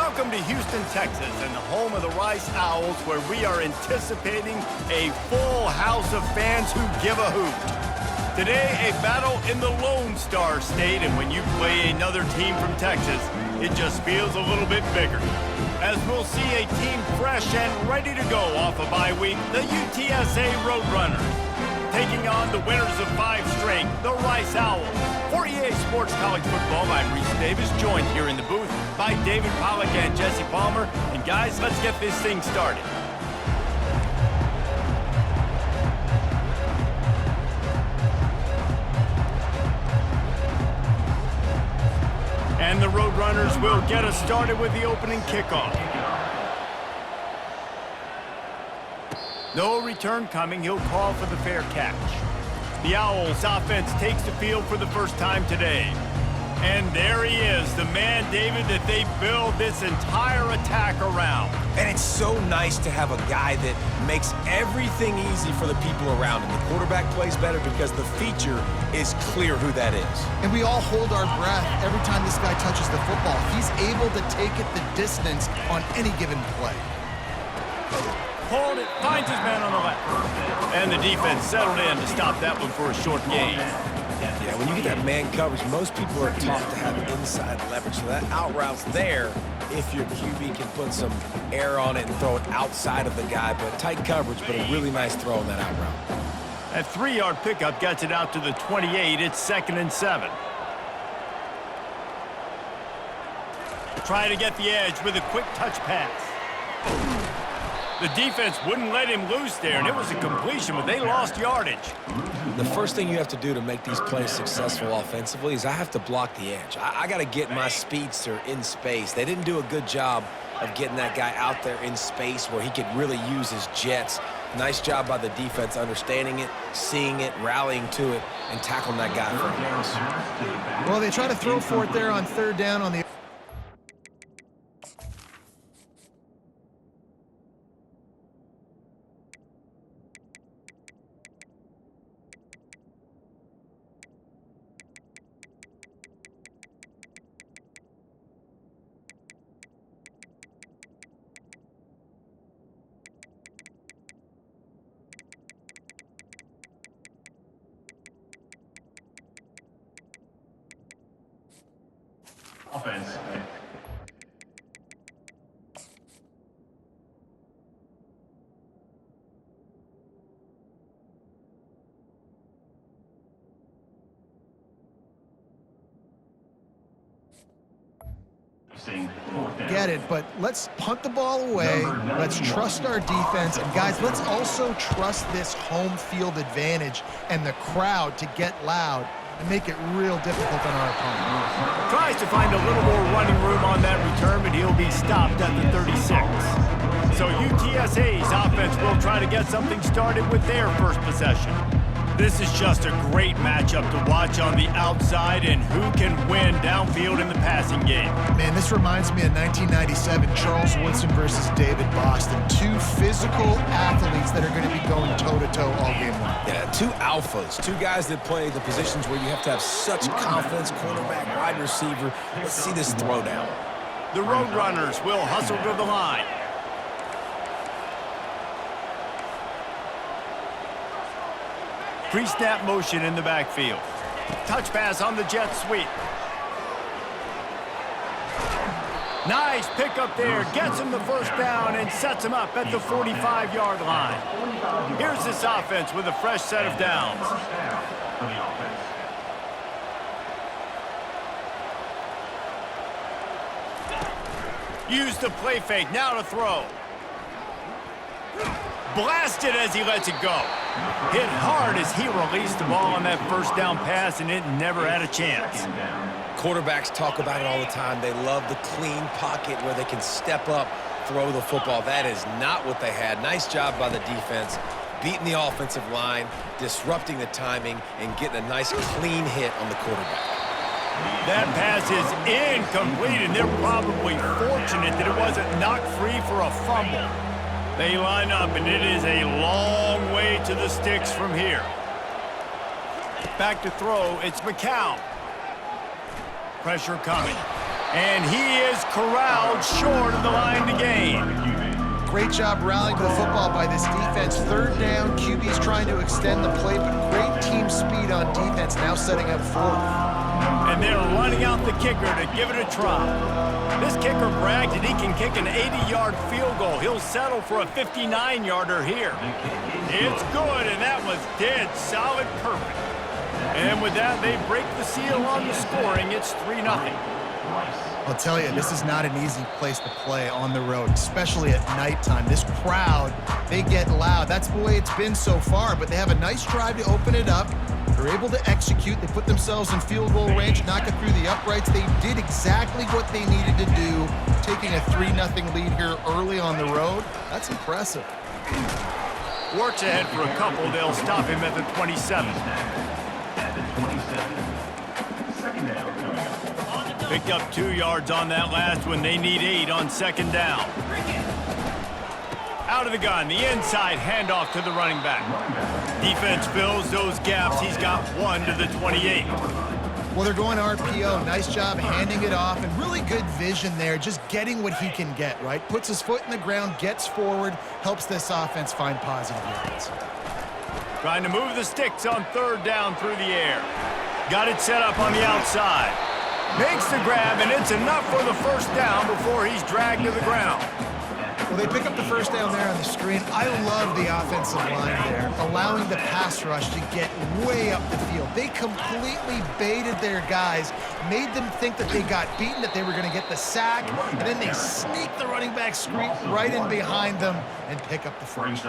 Welcome to Houston, Texas, and the home of the Rice Owls, where we are anticipating a full house of fans who give a hoot. Today, a battle in the Lone Star State, and when you play another team from Texas, it just feels a little bit bigger. As we'll see a team fresh and ready to go off a bye week, the UTSA Roadrunners, taking on the winners of 5 straight, the Rice Owls. For EA Sports College Football, I'm Reese Davis, joined here in the booth by David Pollack and Jesse Palmer. And guys, let's get this thing started. And the Roadrunners will get us started with the opening kickoff. No return coming. He'll call for the fair catch. The Owls offense takes the field for the first time today. And there he is, the man, David, that they build this entire attack around. And it's so nice to have a guy that makes everything easy for the people around him. The quarterback plays better because the feature is clear who that is. And we all hold our breath every time this guy touches the football. He's able to take it the distance on any given play. Hold it, finds his man on the left. And the defense settled in to stop that one for a short gain. Yeah, when you get that man coverage, most people are taught to have inside leverage. So that out route's there if your QB can put some air on it and throw it outside of the guy. But tight coverage, but a really nice throw on that out route. That 3-yard pickup gets it out to the 28. It's 2nd and 7. Try to get the edge with a quick touch pass. The defense wouldn't let him loose there, and it was a completion, but they lost yardage. The first thing you have to do to make these plays successful offensively is I have to block the edge. I got to get my speedster in space. They didn't do a good job of getting that guy out there in space where he could really use his jets. Nice job by the defense understanding it, seeing it, rallying to it, and tackling that guy for a loss. Well, they try to throw for it there on 3rd down on the offense. get it, but let's punt the ball away. Let's trust our defense. And guys, let's also trust this home field advantage and the crowd to get loud and make it real difficult on our opponent. Tries to find a little more running room on that return, but he'll be stopped at the 36. So UTSA's offense will try to get something started with their first possession. This is just a great matchup to watch on the outside, and who can win downfield in the passing game. Man, this reminds me of 1997, Charles Woodson versus David Boston. 2 physical athletes that are going to be going toe-to-toe all game long. Yeah, 2 alphas, 2 guys that play the positions where you have to have such confidence, quarterback, wide receiver. Let's see this throwdown. The Roadrunners will hustle to the line. Pre-snap motion in the backfield. Touch pass on the jet sweep. Nice pickup there. Gets him the first down and sets him up at the 45-yard line. Here's this offense with a fresh set of downs. Use the play fake. Now to throw. Blasted as he lets it go. Hit hard as he released the ball on that first down pass, and it never had a chance. Quarterbacks talk about it all the time. They love the clean pocket where they can step up, throw the football. That is not what they had. Nice job by the defense, beating the offensive line, disrupting the timing, and getting a nice clean hit on the quarterback. That pass is incomplete, and they're probably fortunate that it wasn't knocked free for a fumble. They line up, and it is a long way to the sticks from here. Back to throw, it's McCown. Pressure coming. And he is corralled short of the line to gain. Great job rallying to the football by this defense. Third down, QB's trying to extend the play, but great team speed on defense, now setting up fourth. And they're running out the kicker to give it a try. This kicker bragged that he can kick an 80-yard field goal. He'll settle for a 59-yarder here. It's good, and that was dead solid perfect. And with that, they break the seal on the scoring. It's 3-0. I'll tell you, this is not an easy place to play on the road, especially at nighttime. This crowd, they get loud. That's the way it's been so far, but they have a nice drive to open it up. They're able to execute. They put themselves in field goal range, knock it through the uprights. They did exactly what they needed to do, taking a 3-0 lead here early on the road. That's impressive. Works ahead for a couple. They'll stop him at the 27. At the 27. Second down coming up. Picked up 2 yards on that last one. They need 8 on second down. Out of the gun, the inside handoff to the running back. Defense fills those gaps. He's got 1 to the 28. Well, they're going RPO. Nice job handing it off, and really good vision there, just getting what he can get, right? Puts his foot in the ground, gets forward, helps this offense find positive yards. Trying to move the sticks on third down through the air. Got it set up on the outside. Makes the grab, and it's enough for the first down before he's dragged to the ground. Well, they pick up the first down there on the screen. I love the offensive line there, allowing the pass rush to get way up the field. They completely baited their guys, made them think that they got beaten, that they were going to get the sack, and then they sneak the running back screen right in behind them and pick up the first.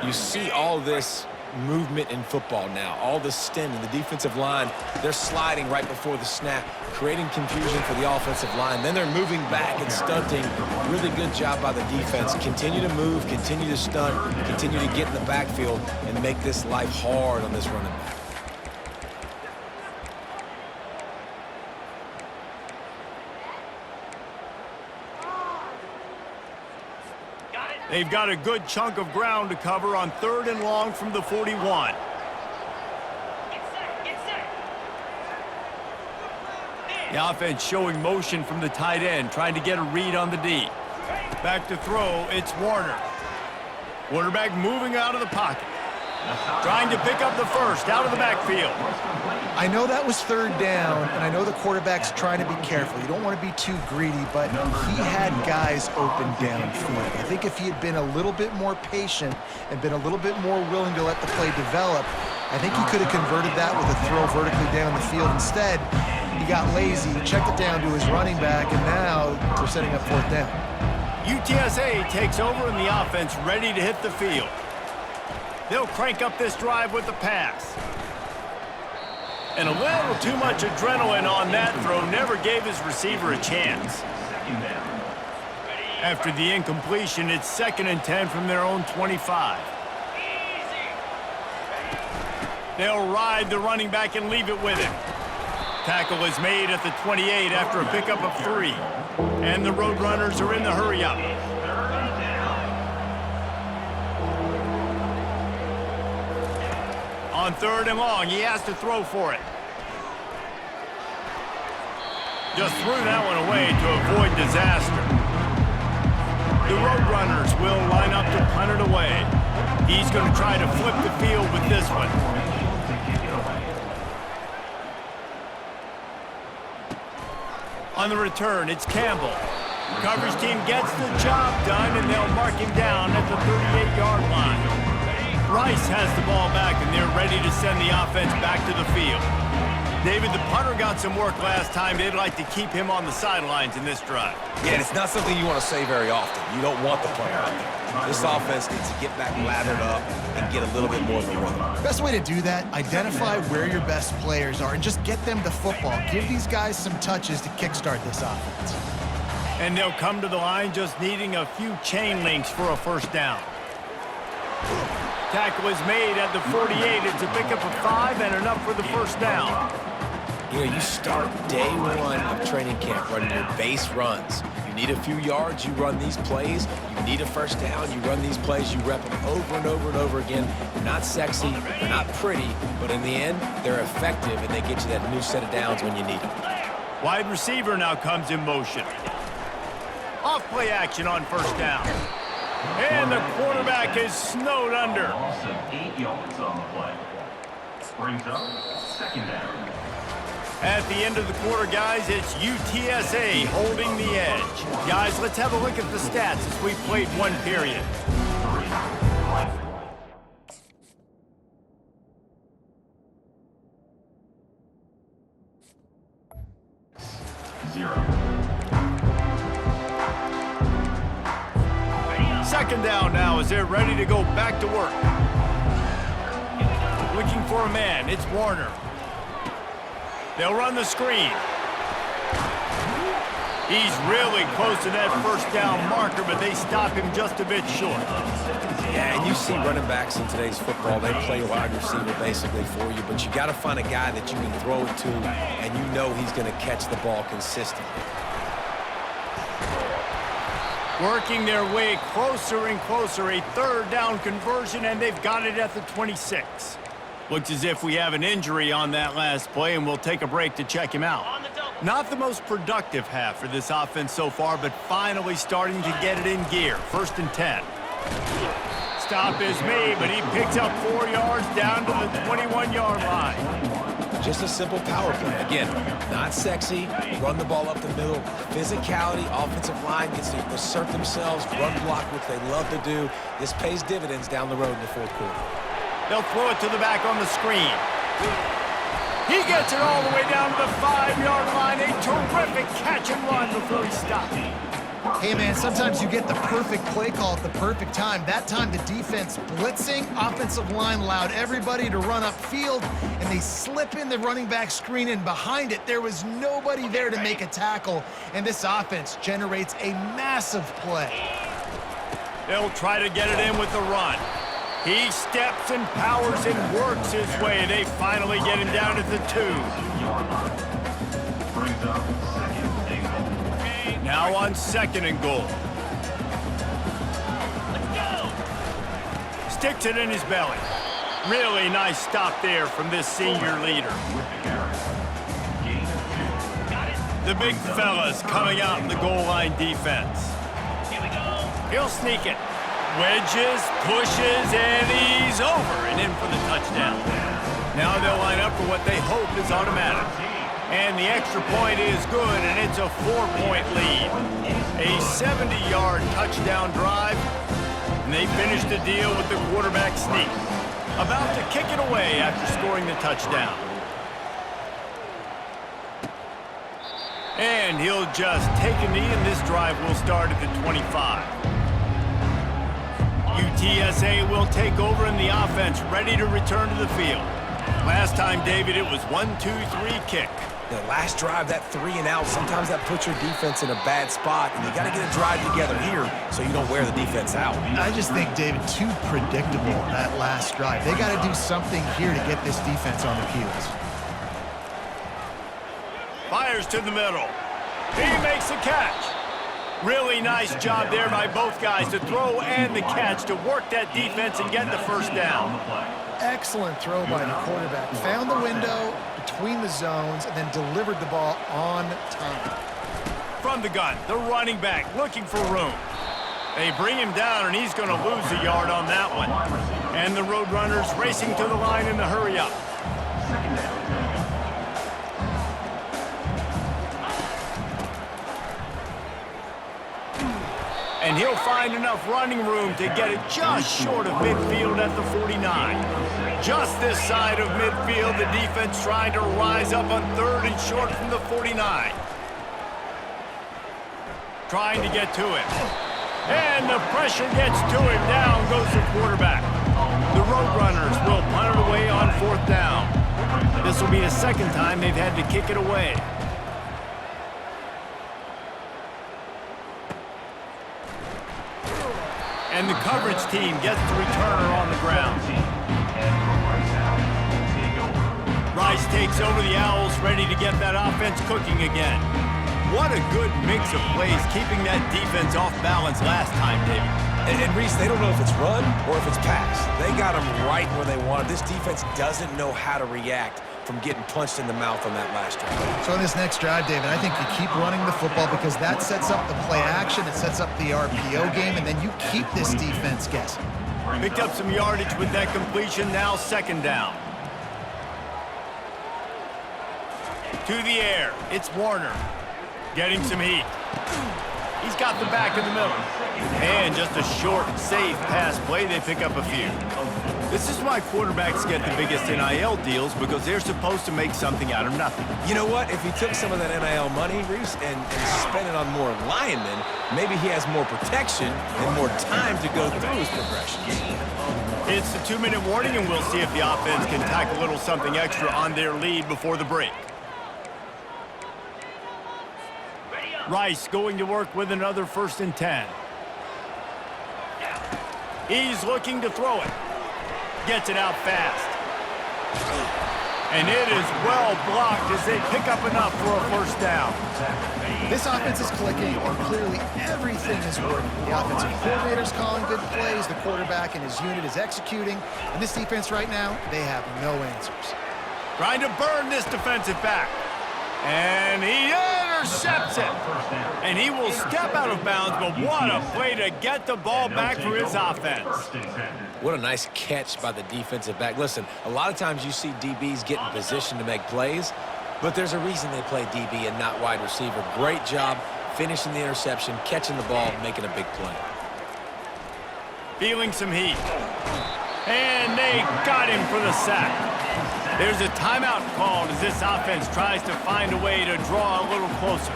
You see all this movement in football now, all the stemming, the defensive line, they're sliding right before the snap, creating confusion for the offensive line. Then they're moving back and stunting. Really good job by the defense. Continue to move, continue to stunt, continue to get in the backfield and make this life hard on this running back. They've got a good chunk of ground to cover on third and long from the 41. The offense showing motion from the tight end, trying to get a read on the D. Back to throw, it's Warner. Quarterback moving out of the pocket. Trying to pick up the first out of the backfield. I know that was third down, and I know the quarterback's trying to be careful. You don't want to be too greedy, but he had guys open downfield. I think if he had been a little bit more patient and been a little bit more willing to let the play develop, I think he could have converted that with a throw vertically down the field. Instead, he got lazy, checked it down to his running back, and now they're setting up fourth down. UTSA takes over in the offense, ready to hit the field. They'll crank up this drive with the pass. And a little too much adrenaline on that throw, never gave his receiver a chance. After the incompletion, it's 2nd and 10 from their own 25. They'll ride the running back and leave it with him. Tackle is made at the 28 after a pickup of 3. And the Roadrunners are in the hurry-up. On third and long, he has to throw for it. Just threw that one away to avoid disaster. The Roadrunners will line up to punt it away. He's going to try to flip the field with this one. On the return, it's Campbell. Coverage team gets the job done, and they'll mark him down at the 38-yard line. Rice has the ball back, and they're ready to send the offense back to the field. David, the punter got some work last time. They'd like to keep him on the sidelines in this drive. Yeah, and it's not something you want to say very often. You don't want the player out there. This offense needs to get back lathered up and get a little bit more of a rhythm. Best way to do that, identify where your best players are and just get them the football. Give these guys some touches to kickstart this offense. And they'll come to the line just needing a few chain links for a first down. Tackle is made at the 48. It's a pickup of 5 and enough for the first down. You know, you start day one of training camp running your base runs. You need a few yards, you run these plays. You need a first down, you run these plays. You rep them over and over and over again. They're not sexy, they're not pretty, but in the end, they're effective, and they get you that new set of downs when you need them. Wide receiver now comes in motion. Off play action on first down. And the quarterback is snowed under. Loss of 8 yards on the play. Brings up second down. At the end of the quarter, guys, it's UTSA holding the edge. Guys, let's have a look at the stats as we played one period. 0. Second down now as they're ready to go back to work. Looking for a man, it's Warner. They'll run the screen. He's really close to that first down marker, but they stop him just a bit short. Yeah, and you see running backs in today's football, they play wide receiver basically for you, but you got to find a guy that you can throw it to, and you know he's going to catch the ball consistently. Working their way closer and closer, a third down conversion, and they've got it at the 26. Looks as if we have an injury on that last play, and we'll take a break to check him out. Not the most productive half for this offense so far, but finally starting to get it in gear. 1st and 10. Stop is made, but he picks up 4 yards down to the 21-yard line. Just a simple power play. Again, not sexy, run the ball up the middle. Physicality, offensive line gets to assert themselves, run block, which they love to do. This pays dividends down the road in the 4th quarter. They'll throw it to the back on the screen. He gets it all the way down to the 5-yard line. A terrific catch and run before he stopped. Hey, man, sometimes you get the perfect play call at the perfect time. That time the defense blitzing, offensive line allowed everybody to run upfield, and they slip in the running back screen, and behind it, there was nobody there to make a tackle, and this offense generates a massive play. They'll try to get it in with the run. He steps and powers and works his way. They finally get him down at the 2. Brings up second and goal. Now on 2nd and goal. Sticks it in his belly. Really nice stop there from this senior leader. The big fella's coming out in the goal line defense. He'll sneak it. Wedges, pushes, and he's over and in for the touchdown. Now they'll line up for what they hope is automatic. And the extra point is good, and it's a 4-point lead. A 70-yard touchdown drive, and they finish the deal with the quarterback sneak. About to kick it away after scoring the touchdown. And he'll just take a knee, and this drive will start at the 25. UTSA will take over in the offense, ready to return to the field. Last time, David, it was 1-2-3 kick. The last drive, that 3 and out, sometimes that puts your defense in a bad spot, and you got to get a drive together here so you don't wear the defense out. I just think, David, too predictable that last drive. They got to do something here to get this defense on their heels. Fires to the middle. He makes the catch. Really nice job there by both guys to throw and the catch to work that defense and get the first down. Excellent throw by the quarterback. Found the window between the zones and then delivered the ball on time. From the gun, the running back looking for room. They bring him down, and he's going to lose a yard on that one. And the Roadrunners racing to the line in the hurry-up. Second down. And he'll find enough running room to get it just short of midfield at the 49. Just this side of midfield, the defense trying to rise up on 3rd and short from the 49. Trying to get to it. And the pressure gets to him. Down goes the quarterback. The Roadrunners will punt it away on 4th down. This will be the 2nd time they've had to kick it away. And the coverage team gets the returner on the ground. Rice takes over the Owls, ready to get that offense cooking again. What a good mix of plays, keeping that defense off balance last time, David. And Reese, they don't know if it's run or if it's pass. They got them right where they want it. This defense doesn't know how to react from getting punched in the mouth on that last drive. So in this next drive, David, I think you keep running the football because that sets up the play action, it sets up the RPO game, and then you keep this defense guessing. Picked up some yardage with that completion, now second down. To the air, it's Warner. Getting some heat. He's got the back in the middle. And just a short, safe pass play, they pick up a few. This is why quarterbacks get the biggest NIL deals, because they're supposed to make something out of nothing. You know what? If he took some of that NIL money, Reese, and spent it on more linemen, maybe he has more protection and more time to go through his progressions. It's the 2-minute warning, and we'll see if the offense can tack a little something extra on their lead before the break. Rice going to work with another 1st and 10. He's looking to throw it. Gets it out fast. And it is well blocked as they pick up enough for a 1st down. This offense is clicking, and clearly everything is working. The offensive coordinator's calling good plays, the quarterback and his unit is executing, and this defense right now, they have no answers. Trying to burn this defensive back. And he intercepts it. And he will step out of bounds, but what a play to get the ball back for his offense. What a nice catch by the defensive back. Listen, a lot of times you see DBs get in position to make plays, but there's a reason they play DB and not wide receiver. Great job finishing the interception, catching the ball, making a big play. Feeling some heat. And they got him for the sack. There's a timeout called as this offense tries to find a way to draw a little closer.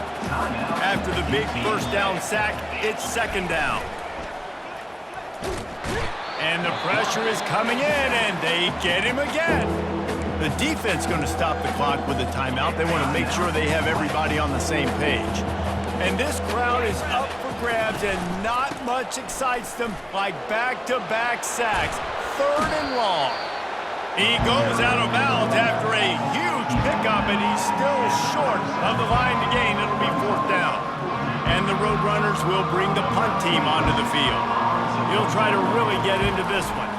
After the big 1st down sack, it's 2nd down. And the pressure is coming in, and they get him again. The defense going to stop the clock with a timeout. They want to make sure they have everybody on the same page. And this crowd is up for grabs, and not much excites them like back-to-back sacks. 3rd and long. He goes out of bounds after a huge pickup, and he's still short of the line to gain. It'll be 4th down. And the Roadrunners will bring the punt team onto the field. He'll try to really get into this one.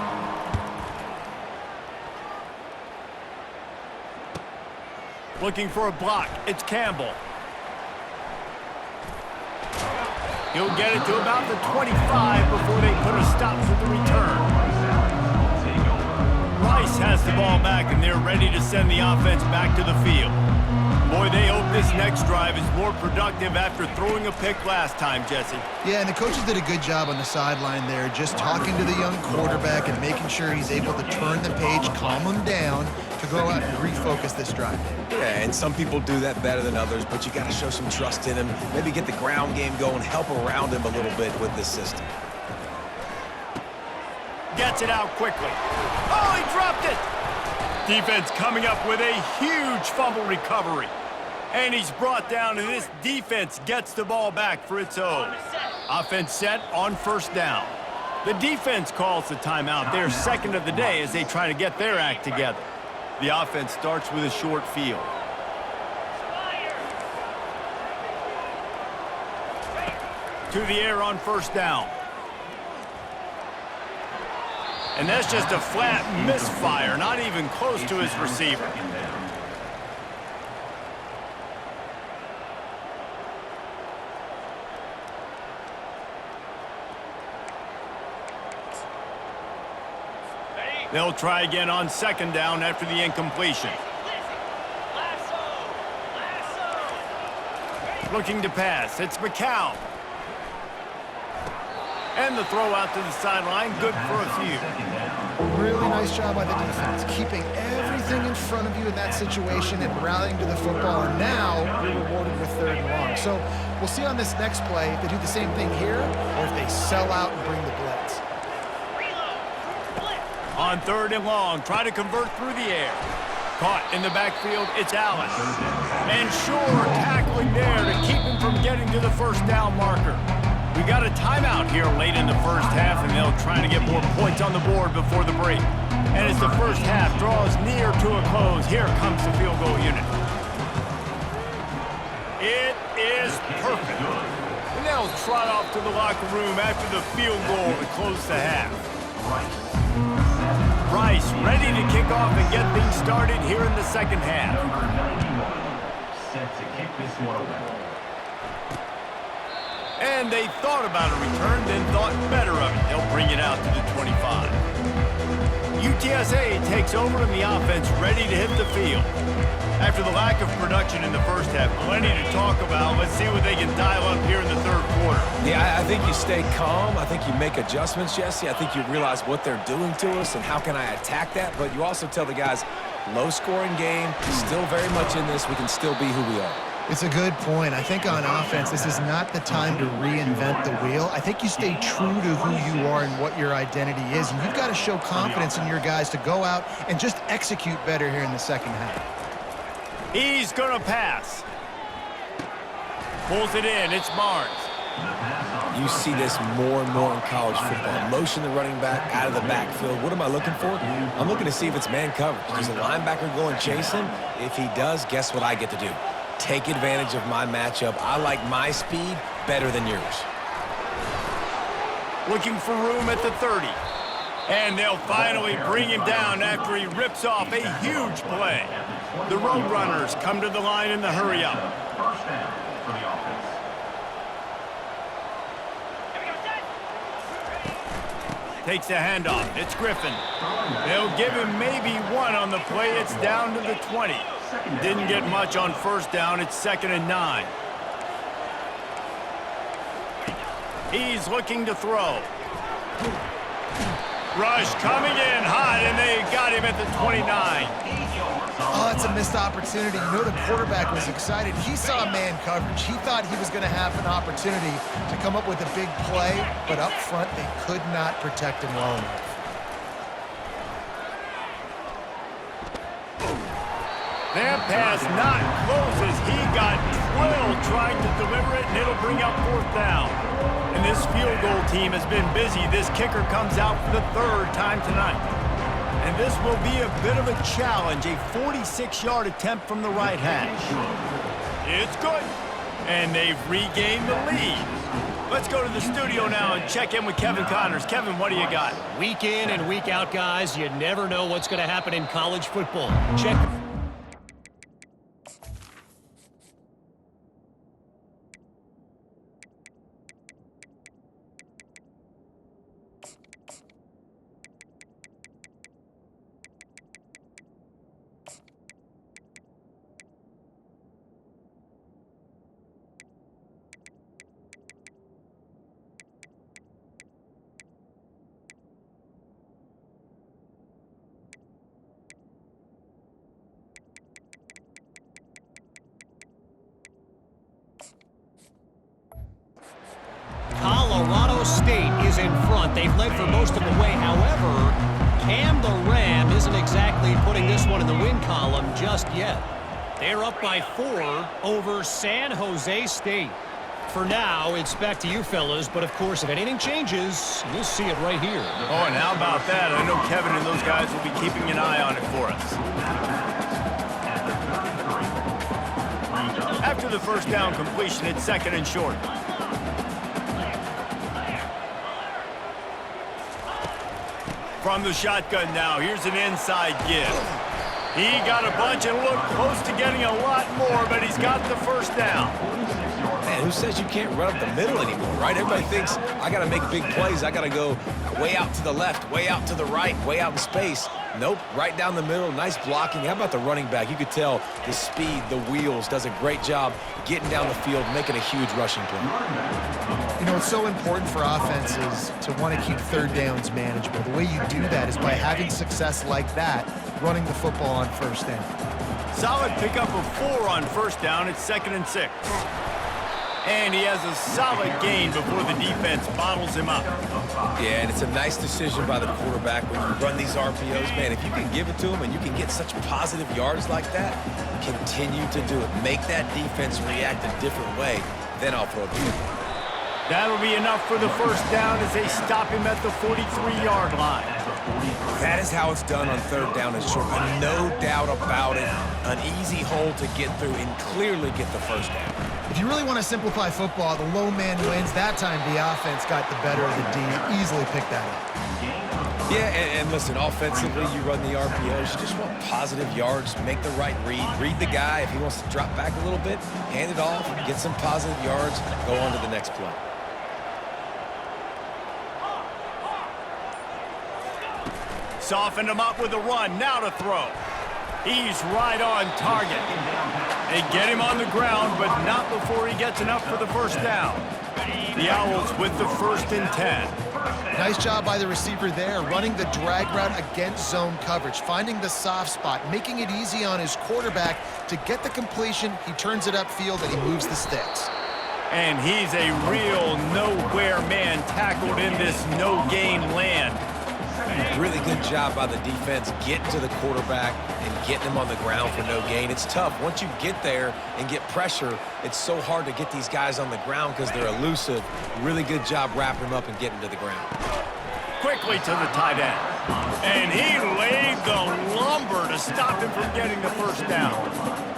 Looking for a block. It's Campbell. He'll get it to about the 25 before they put a stop to the return. Rice has the ball back, and they're ready to send the offense back to the field. Boy, they hope this next drive is more productive after throwing a pick last time, Jesse. Yeah, and the coaches did a good job on the sideline there, just talking to the young quarterback and making sure he's able to turn the page, calm him down, to go out and refocus this drive. Yeah, and some people do that better than others, but you got to show some trust in him, maybe get the ground game going, help around him a little bit with this system. Gets it out quickly. Oh, he dropped it! Defense coming up with a huge fumble recovery. And he's brought down, and this defense gets the ball back for its own. Offense set on 1st down. The defense calls the timeout. They're 2nd of the day as they try to get their act together. The offense starts with a short field. To the air on 1st down. And that's just a flat misfire, not even close to his receiver. They'll try again on 2nd down after the incompletion. Looking to pass, it's McCown. And the throw out to the sideline, good for a few. Really nice job by the defense, keeping everything in front of you in that situation and rallying to the football. And now you're rewarded with 3rd and long. So we'll see on this next play if they do the same thing here or if they sell out and bring the blitz. On 3rd and long, try to convert through the air. Caught in the backfield, it's Allen. And Shore tackling there to keep him from getting to the 1st down marker. We got a timeout here late in the 1st half, and they'll try to get more points on the board before the break. And as the 1st half draws near to a close, here comes the field goal unit. It is perfect. And now They'll trot off to the locker room after the field goal to close the half. Rice ready to kick off and get things started here in the second half. Number 91, set to kick this one away. And they thought about a return, then thought better of it. They'll bring it out to the 25. UTSA takes over in the offense, ready to hit the field. After the lack of production in the first half, plenty to talk about. Let's see what they can dial up here in the third quarter. Yeah, I think you stay calm. I think you make adjustments, Jesse. I think you realize what they're doing to us and how can I attack that. But you also tell the guys, low-scoring game, still very much in this. We can still be who we are. It's a good point. I think on offense, this is not the time to reinvent the wheel. I think you stay true to who you are and what your identity is. And you've got to show confidence in your guys to go out and just execute better here in the second half. He's going to pass. Pulls it in. It's Barnes. You see this more and more in college football. Motion the running back out of the backfield. What am I looking for? I'm looking to see if it's man coverage. Does the linebacker go and chase him? If he does, guess what I get to do? Take advantage of my matchup. I like my speed better than yours. Looking for room at the 30. And they'll finally bring him down after he rips off a huge play. The Roadrunners come to the line in the hurry-up. First down for the offense. Takes the handoff. It's Griffin. They'll give him maybe one on the play. It's down to the 20. Didn't get much on first down. It's 2nd and 9. He's looking to throw. Rush coming in hot, and they got him at the 29. Oh, that's a missed opportunity. You know the quarterback was excited. He saw man coverage. He thought he was going to have an opportunity to come up with a big play, but up front they could not protect him well enough. That pass not close as he got twirled trying to deliver it, and it'll bring up 4th down. And this field goal team has been busy. This kicker comes out for the 3rd time tonight. And this will be a bit of a challenge, a 46-yard attempt from the right hash. It's good, and they've regained the lead. Let's go to the studio now and check in with Kevin Connors. Kevin, what do you got? Week in and week out, guys, you never know what's going to happen in college football. Check. Colorado State is in front. They've led for most of the way. However, Cam the Ram isn't exactly putting this one in the win column just yet. They're up by 4 over San Jose State. For now, it's back to you fellas, but of course, if anything changes, you'll see it right here. Oh, and how about that? I know Kevin and those guys will be keeping an eye on it for us. After the first down completion, it's 2nd and short. From the shotgun now, here's an inside give. He got a bunch and looked close to getting a lot more, but he's got the first down. Man, who says you can't run up the middle anymore, right? Everybody thinks I got to make big plays. I got to go way out to the left, way out to the right, way out in space. Nope, right down the middle, nice blocking. How about the running back? You could tell the speed, the wheels, does a great job getting down the field, making a huge rushing play. You know, it's so important for offenses to want to keep 3rd downs manageable. The way you do that is by having success like that, running the football on 1st down. Solid pickup of 4 on 1st down. It's 2nd and 6. And he has a solid gain before the defense bottles him up. Yeah, and it's a nice decision by the quarterback when you run these RPOs. Man, if you can give it to him and you can get such positive yards like that, continue to do it. Make that defense react a different way, then I'll throw it to you. That'll be enough for the first down as they stop him at the 43-yard line. That is how it's done on 3rd down and short. No doubt about it. An easy hole to get through and clearly get the first down. If you really want to simplify football, the low man wins. That time the offense got the better of the D. Easily picked that up. Yeah, and listen, offensively, you run the RPOs. You just want positive yards, make the right read the guy. If he wants to drop back a little bit, hand it off, get some positive yards, go on to the next play. Softened him up with a run, now to throw. He's right on target. They get him on the ground, but not before he gets enough for the first down. The Owls with the 1st and 10. Nice job by the receiver there, running the drag route against zone coverage, finding the soft spot, making it easy on his quarterback to get the completion. He turns it upfield, and he moves the sticks. And he's a real nowhere man tackled in this no-gain land. Really good job by the defense getting to the quarterback and getting him on the ground for no gain. It's tough. Once you get there and get pressure, it's so hard to get these guys on the ground because they're elusive. Really good job wrapping him up and getting to the ground. Quickly to the tight end. And he laid the lumber to stop him from getting the first down.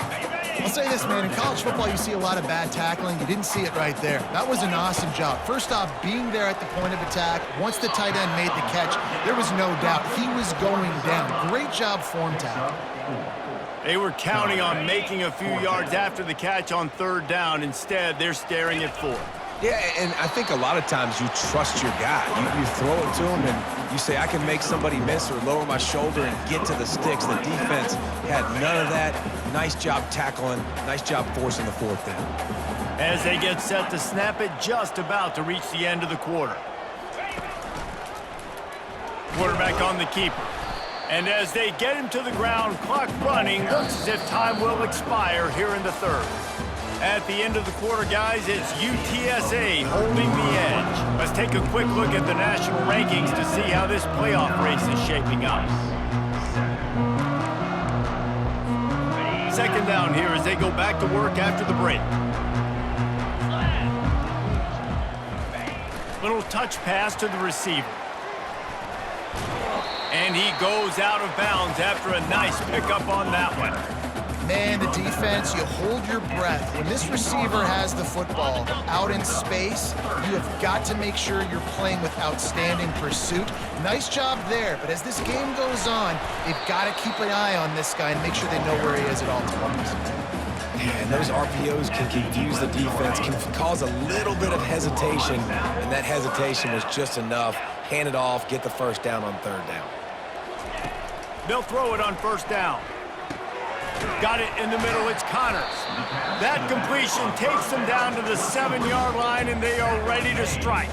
I'll say this, man, in college football you see a lot of bad tackling. You didn't see it right there. That was an awesome job. First off, being there at the point of attack. Once the tight end made the catch, there was no doubt he was going down. Great job form tackle. They were counting on making a few yards after the catch on 3rd down. Instead, they're staring at 4th. Yeah, and I think a lot of times you trust your guy. You throw it to him and you say, I can make somebody miss or lower my shoulder and get to the sticks. The defense had none of that. Nice job tackling. Nice job forcing the 4th down. As they get set to snap it, just about to reach the end of the quarter. Quarterback on the keeper. And as they get him to the ground, clock running, looks as if time will expire here in the 3rd. At the end of the quarter, guys, it's UTSA holding the edge. Let's take a quick look at the national rankings to see how this playoff race is shaping up. 2nd down here as they go back to work after the break. Little touch pass to the receiver. And he goes out of bounds after a nice pickup on that one. Man, the defense, you hold your breath. When this receiver has the football out in space, you have got to make sure you're playing with outstanding pursuit. Nice job there, but as this game goes on, they've got to keep an eye on this guy and make sure they know where he is at all times. Yeah, and those RPOs can confuse the defense, can cause a little bit of hesitation, and that hesitation was just enough. Hand it off, get the first down on 3rd down. They'll throw it on 1st down. Got it in the middle, it's Connors. That completion takes them down to the 7-yard line, and they are ready to strike.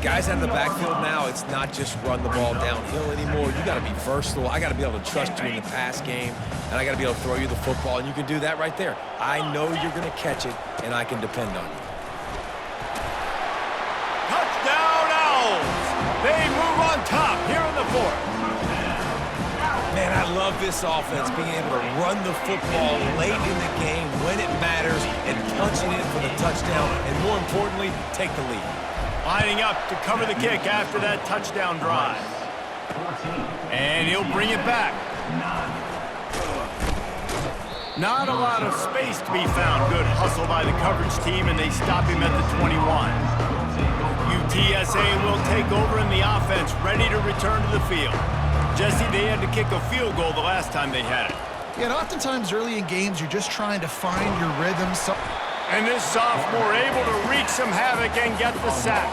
Guys out of the backfield now, it's not just run the ball downhill anymore. You got to be versatile. I got to be able to trust you in the pass game, and I got to be able to throw you the football, and you can do that right there. I know you're going to catch it, and I can depend on you. Touchdown, Owls! They move on top here in the 4th. Man, I love this offense, being able to run the football late in the game when it matters and punching in for the touchdown, and more importantly, take the lead. Lining up to cover the kick after that touchdown drive. And he'll bring it back. Not a lot of space to be found. Good hustle by the coverage team, and they stop him at the 21. UTSA will take over in the offense, ready to return to the field. Jesse, they had to kick a field goal the last time they had it. Yeah, and oftentimes early in games, you're just trying to find your rhythm. And this sophomore able to wreak some havoc and get the sack.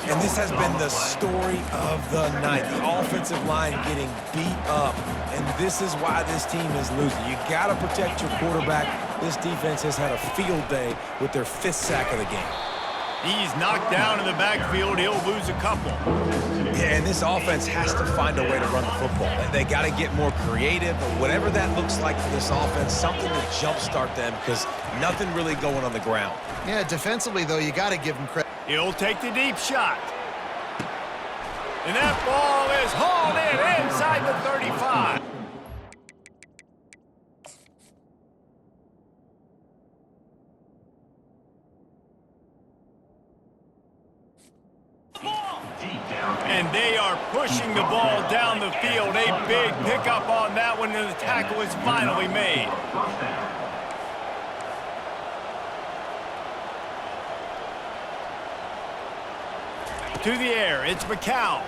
And this has been the story of the night. The offensive line getting beat up, and this is why this team is losing. You got to protect your quarterback. This defense has had a field day with their 5th sack of the game. He's knocked down in the backfield. He'll lose a couple. Yeah, and this offense has to find a way to run the football. They got to get more creative, or whatever that looks like for this offense, something to jumpstart them, because nothing really going on the ground. Yeah, defensively, though, you got to give him credit. He'll take the deep shot. And that ball is hauled in inside the 35. And they are pushing the ball down the field. A big pickup on that one, and the tackle is finally made. To the air, it's McCown.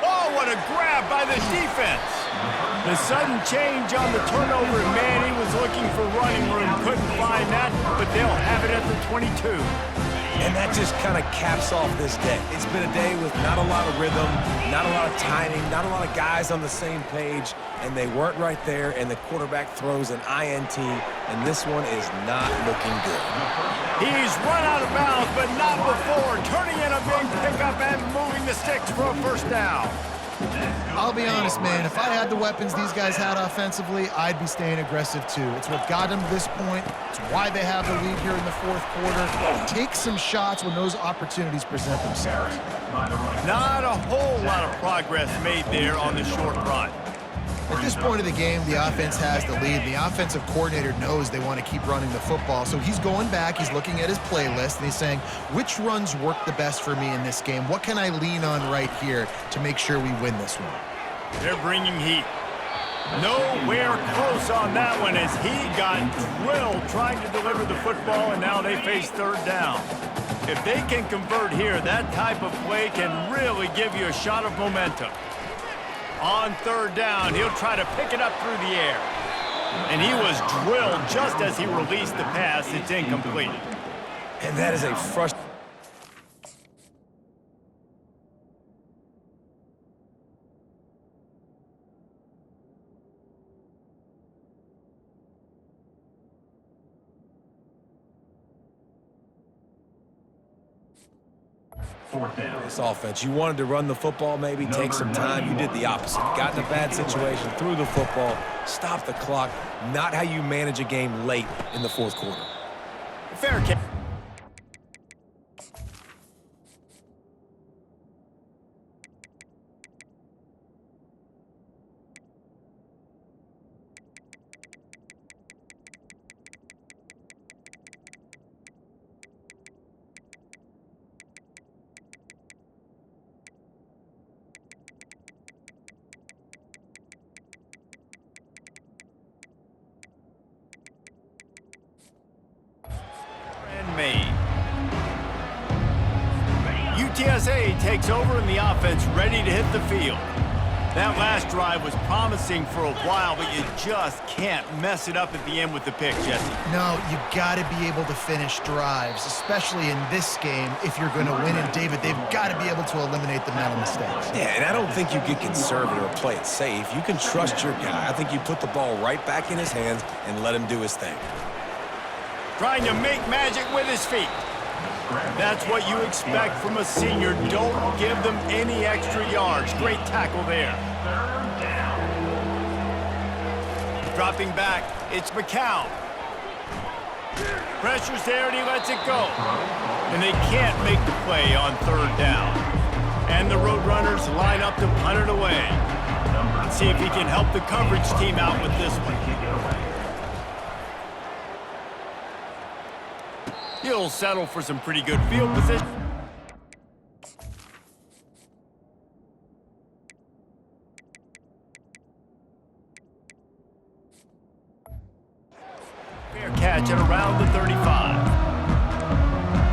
Oh, what a grab by the defense. The sudden change on the turnover, man, he was looking for running room. Couldn't find that, but they'll have it at the 22. And that just kind of caps off this day. It's been a day with not a lot of rhythm, not a lot of timing, not a lot of guys on the same page, and they weren't right there, and the quarterback throws an INT, and this one is not looking good. He's run out of bounds, but not before, turning in a big pickup and moving the sticks for a first down. I'll be honest, man, if I had the weapons these guys had offensively, I'd be staying aggressive too. It's what got them to this point. It's why they have the lead here in the fourth quarter. Take some shots when those opportunities present themselves. Not a whole lot of progress made there on the short run. At this point of the game, the offense has the lead. The offensive coordinator knows they want to keep running the football, so he's going back, he's looking at his playlist, and he's saying, which runs work the best for me in this game? What can I lean on right here to make sure we win this one? They're bringing heat. Nowhere close on that one as he got drilled trying to deliver the football, and now they face third down. If they can convert here, that type of play can really give you a shot of momentum. On third down, he'll try to pick it up through the air. And he was drilled just as he released the pass. It's incomplete. And that is a frustrating. Fourth down. This offense, you wanted to run the football, maybe take some time. You did the opposite. Got in a bad situation, threw the football, stopped the clock. Not how you manage a game late in the fourth quarter. Fair catch. Made. UTSA takes over and the offense ready to hit the field. That last drive was promising for a while, but you just can't mess it up at the end with the pick, Jesse. No, you got to be able to finish drives, especially in this game. If you're going to win, and David, they've got to be able to eliminate the mental mistakes. Yeah, and I don't think you get conservative or play it safe. You can trust your guy. I think you put the ball right back in his hands and let him do his thing. Trying to make magic with his feet. That's what you expect from a senior. Don't give them any extra yards. Great tackle there. Dropping back, it's McCown. Pressure's there and he lets it go. And they can't make the play on third down. And the Roadrunners line up to punt it away. Let's see if he can help the coverage team out with this one. He'll settle for some pretty good field position. Fair catch at around the 35.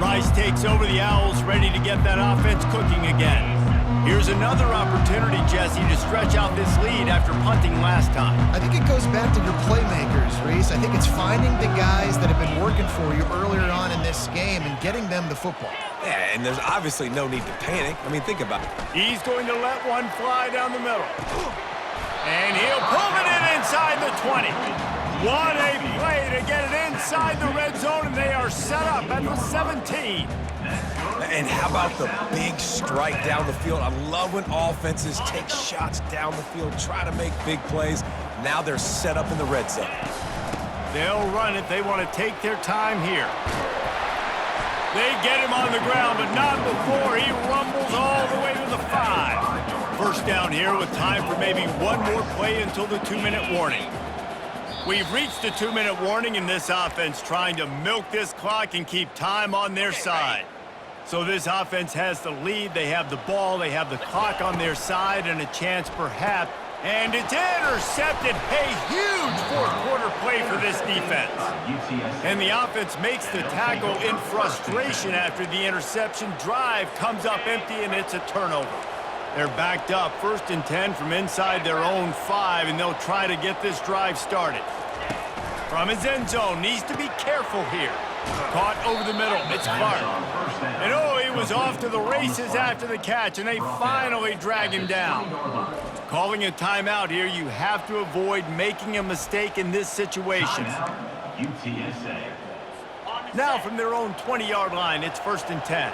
Rice takes over the Owls, ready to get that offense cooking again. Here's another opportunity, Jesse, to stretch out this lead after punting last time. I think it goes back to your playmakers, Reese. I think it's finding the guys that have been working for you earlier on in this game and getting them the football. Yeah, and there's obviously no need to panic. I mean, think about it. He's going to let one fly down the middle. And he'll pull it in inside the 20. What a play to get it inside the red zone, and they are set up at the 17. And how about the big strike down the field? I love when offenses take shots down the field, try to make big plays. Now they're set up in the red zone. They'll run it. They want to take their time here. They get him on the ground, but not before he rumbles all the way to the 5. First down here with time for maybe one more play until the 2-minute warning. We've reached the 2-minute warning in this offense, trying to milk this clock and keep time on their side. So this offense has the lead, they have the ball, they have the clock on their side, and a chance perhaps And it's intercepted. A huge fourth-quarter play for this defense. And the offense makes the tackle in frustration after the interception. Drive comes up empty, and it's a turnover. They're backed up, 1st and 10 from inside their own 5, and they'll try to get this drive started. From his end zone, needs to be careful here. Caught over the middle, it's Clark. And oh, he was off to the races after the catch, and they finally drag him down. Calling a timeout here, you have to avoid making a mistake in this situation. UTSA. Now from their own 20-yard line, it's 1st and 10.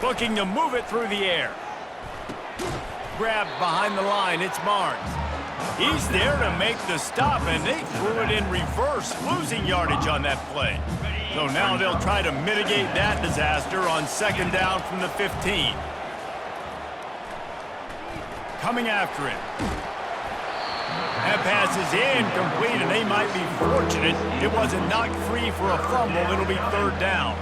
Looking to move it through the air. Grabbed behind the line, it's Barnes. He's there to make the stop, and they threw it in reverse, losing yardage on that play. So now they'll try to mitigate that disaster on 2nd down from the 15. Coming after him. That pass is incomplete, and they might be fortunate it wasn't knocked free for a fumble. It'll be 3rd down.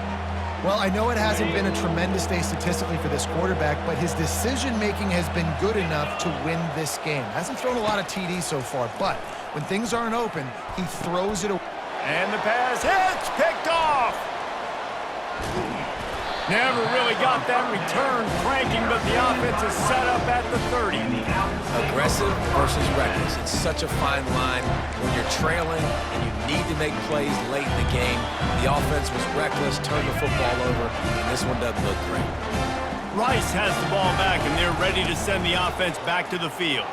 Well, I know it hasn't been a tremendous day statistically for this quarterback, but his decision-making has been good enough to win this game. Hasn't thrown a lot of TDs so far, but when things aren't open, he throws it away. And the pass hits, picked off. Never really got that return cranking, but the offense is set up at the 30. Aggressive versus reckless. It's such a fine line when you're trailing and you need to make plays late in the game. The offense was reckless, turned the football over, and this one doesn't look great. Rice has the ball back, and they're ready to send the offense back to the field.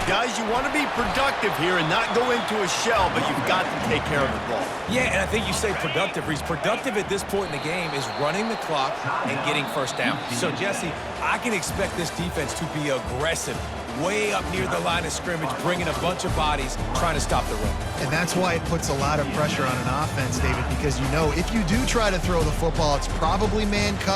Guys, you want to be productive here and not go into a shell, but you've got to take care of the ball. Yeah, and I think you say productive. He's productive at this point in the game is running the clock and getting 1st down. So, Jesse, I can expect this defense to be aggressive, way up near the line of scrimmage, bringing a bunch of bodies, trying to stop the run. And that's why it puts a lot of pressure on an offense, David, because you know if you do try to throw the football, it's probably man coverage.